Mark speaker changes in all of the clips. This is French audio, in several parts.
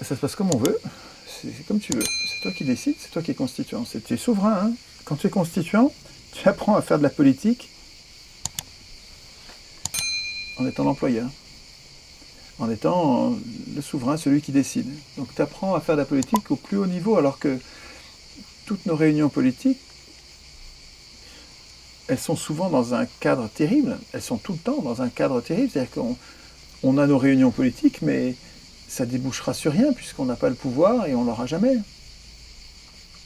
Speaker 1: Ça se passe comme on veut, c'est comme tu veux. C'est toi qui décides, c'est toi qui es constituant. Tu es souverain. Hein. Quand tu es constituant, tu apprends à faire de la politique en étant l'employeur, en étant le souverain, celui qui décide. Donc tu apprends à faire de la politique au plus haut niveau, alors que toutes nos réunions politiques, elles sont souvent dans un cadre terrible. Elles sont tout le temps dans un cadre terrible. C'est-à-dire qu'on a nos réunions politiques, mais ça débouchera sur rien, puisqu'on n'a pas le pouvoir et on ne l'aura jamais.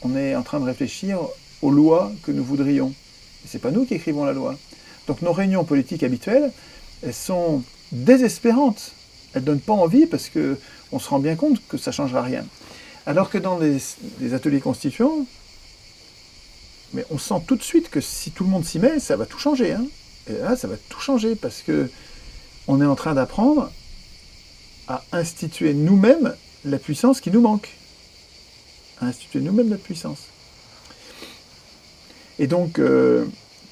Speaker 1: On est en train de réfléchir aux lois que nous voudrions. Et ce n'est pas nous qui écrivons la loi. Donc nos réunions politiques habituelles, elles sont désespérantes. Elles ne donnent pas envie parce qu'on se rend bien compte que ça ne changera rien. Alors que dans les ateliers constituants, mais on sent tout de suite que si tout le monde s'y met, ça va tout changer. Hein. Et là, ça va tout changer parce qu'on est en train d'apprendre à instituer nous-mêmes la puissance qui nous manque. À instituer nous-mêmes notre puissance. Et donc,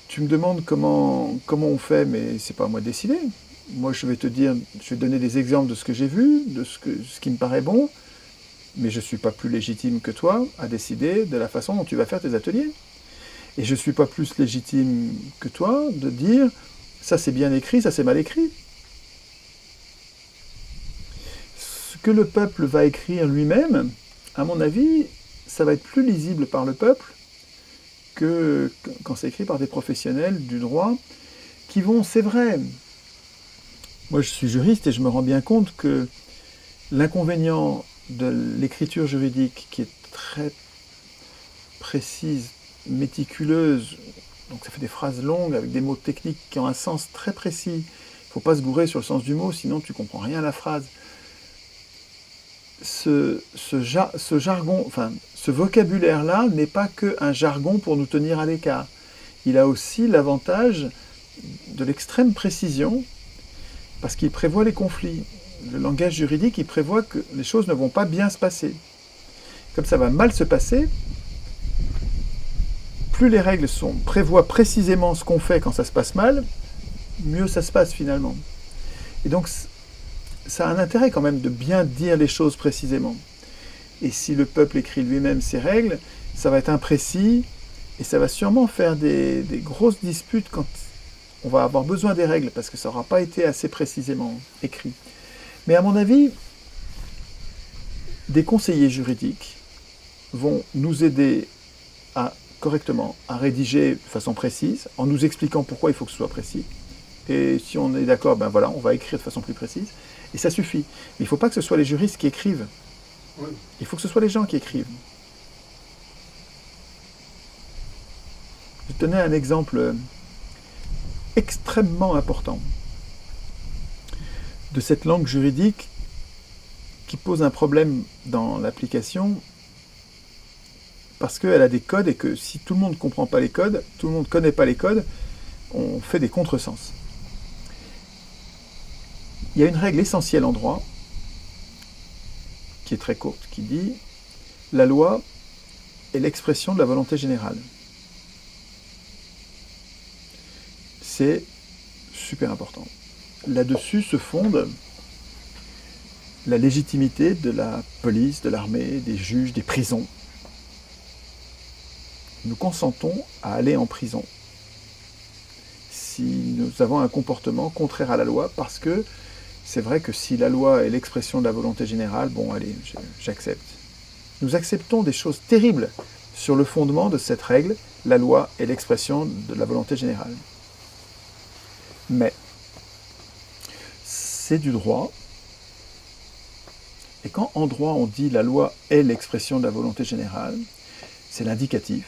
Speaker 1: tu me demandes comment on fait, mais c'est pas à moi de décider. Moi, je vais te donner des exemples de ce que j'ai vu, de ce qui me paraît bon, mais je ne suis pas plus légitime que toi à décider de la façon dont tu vas faire tes ateliers. Et je ne suis pas plus légitime que toi de dire ça c'est bien écrit, ça c'est mal écrit. Ce que le peuple va écrire lui-même, à mon avis, ça va être plus lisible par le peuple que quand c'est écrit par des professionnels du droit qui vont, c'est vrai. Moi je suis juriste et je me rends bien compte que l'inconvénient de l'écriture juridique qui est très précise, méticuleuse, donc ça fait des phrases longues avec des mots techniques qui ont un sens très précis. Il ne faut pas se gourer sur le sens du mot, sinon tu ne comprends rien à la phrase. Ce jargon, enfin, ce vocabulaire-là n'est pas qu'un jargon pour nous tenir à l'écart. Il a aussi l'avantage de l'extrême précision, parce qu'il prévoit les conflits. Le langage juridique, il prévoit que les choses ne vont pas bien se passer. Comme ça va mal se passer, plus les règles prévoient précisément ce qu'on fait quand ça se passe mal, mieux ça se passe finalement. Et donc, ça a un intérêt quand même de bien dire les choses précisément. Et si le peuple écrit lui-même ses règles, ça va être imprécis, et ça va sûrement faire des grosses disputes quand on va avoir besoin des règles, parce que ça n'aura pas été assez précisément écrit. Mais à mon avis, des conseillers juridiques vont nous aider correctement à rédiger de façon précise, en nous expliquant pourquoi il faut que ce soit précis. Et si on est d'accord, ben voilà, on va écrire de façon plus précise. Et ça suffit. Mais il ne faut pas que ce soit les juristes qui écrivent. Oui. Il faut que ce soit les gens qui écrivent. Je vais te donner un exemple extrêmement important de cette langue juridique qui pose un problème dans l'application parce qu'elle a des codes et que si tout le monde ne comprend pas les codes, tout le monde ne connaît pas les codes, on fait des contresens. Il y a une règle essentielle en droit, qui est très courte, qui dit « La loi est l'expression de la volonté générale ». C'est super important. Là-dessus se fonde la légitimité de la police, de l'armée, des juges, des prisons. Nous consentons à aller en prison si nous avons un comportement contraire à la loi, parce que c'est vrai que si la loi est l'expression de la volonté générale, bon allez, j'accepte. Nous acceptons des choses terribles sur le fondement de cette règle, la loi est l'expression de la volonté générale. Mais c'est du droit, et quand en droit on dit la loi est l'expression de la volonté générale, c'est l'indicatif.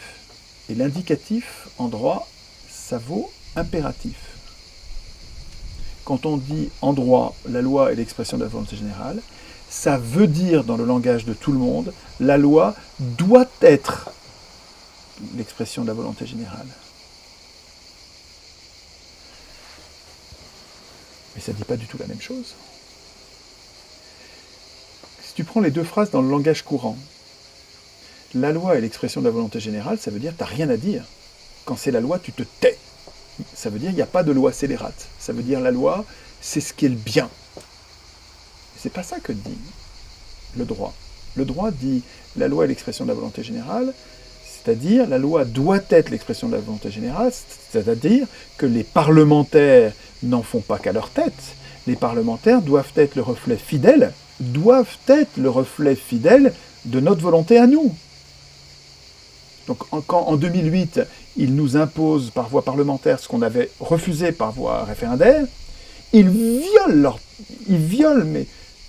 Speaker 1: Et l'indicatif en droit, ça vaut impératif. Quand on dit en droit la loi est l'expression de la volonté générale, ça veut dire dans le langage de tout le monde, la loi doit être l'expression de la volonté générale. Mais ça ne dit pas du tout la même chose. Si tu prends les deux phrases dans le langage courant, la loi est l'expression de la volonté générale, ça veut dire que tu n'as rien à dire. Quand c'est la loi, tu te tais. Ça veut dire qu'il n'y a pas de loi scélérate. Ça veut dire la loi, c'est ce qui est le bien. C'est pas ça que dit. le droit. Le droit dit la loi est l'expression de la volonté générale, c'est-à-dire la loi doit être l'expression de la volonté générale, c'est-à-dire que les parlementaires n'en font pas qu'à leur tête. Les parlementaires doivent être le reflet fidèle de notre volonté à nous. Donc quand en 2008, ils nous imposent par voie parlementaire ce qu'on avait refusé par voie référendaire, ils violent mais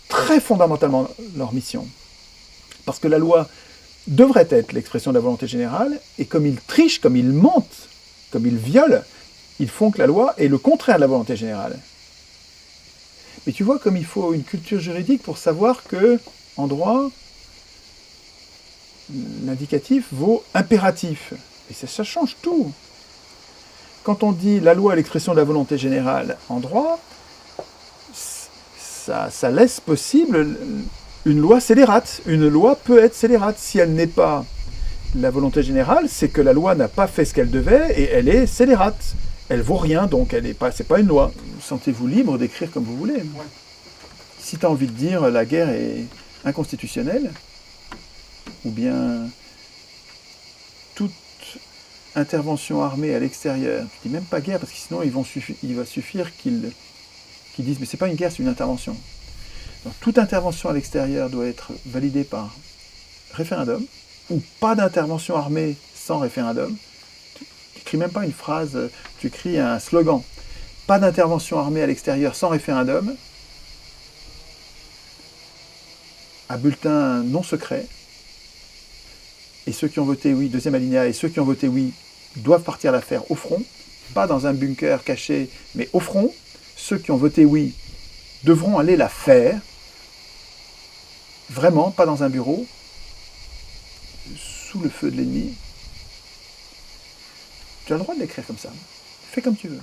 Speaker 1: très fondamentalement leur mission. Parce que la loi devrait être l'expression de la volonté générale, et comme ils trichent, comme ils mentent, comme ils violent, ils font que la loi est le contraire de la volonté générale. Mais tu vois comme il faut une culture juridique pour savoir que, en droit, l'indicatif vaut impératif. Et ça change tout. Quand on dit la loi est l'expression de la volonté générale en droit, ça laisse possible une loi scélérate. Une loi peut être scélérate. Si elle n'est pas la volonté générale, c'est que la loi n'a pas fait ce qu'elle devait et elle est scélérate. Elle vaut rien, donc c'est pas une loi. Sentez-vous libre d'écrire comme vous voulez. Ouais. Si tu as envie de dire la guerre est inconstitutionnelle, ou bien toute intervention armée à l'extérieur, je dis même pas guerre parce que sinon il va suffire qu'ils disent mais c'est pas une guerre, c'est une intervention. Donc, toute intervention à l'extérieur doit être validée par référendum, ou pas d'intervention armée sans référendum. Tu n'écris même pas une phrase, tu écris un slogan. Pas d'intervention armée à l'extérieur sans référendum, à bulletin non secret, et ceux qui ont voté oui, deuxième alinéa, et ceux qui ont voté oui doivent partir la faire au front, pas dans un bunker caché, mais au front. Ceux qui ont voté oui devront aller la faire, vraiment, pas dans un bureau, sous le feu de l'ennemi. Tu as le droit de l'écrire comme ça. Fais comme tu veux.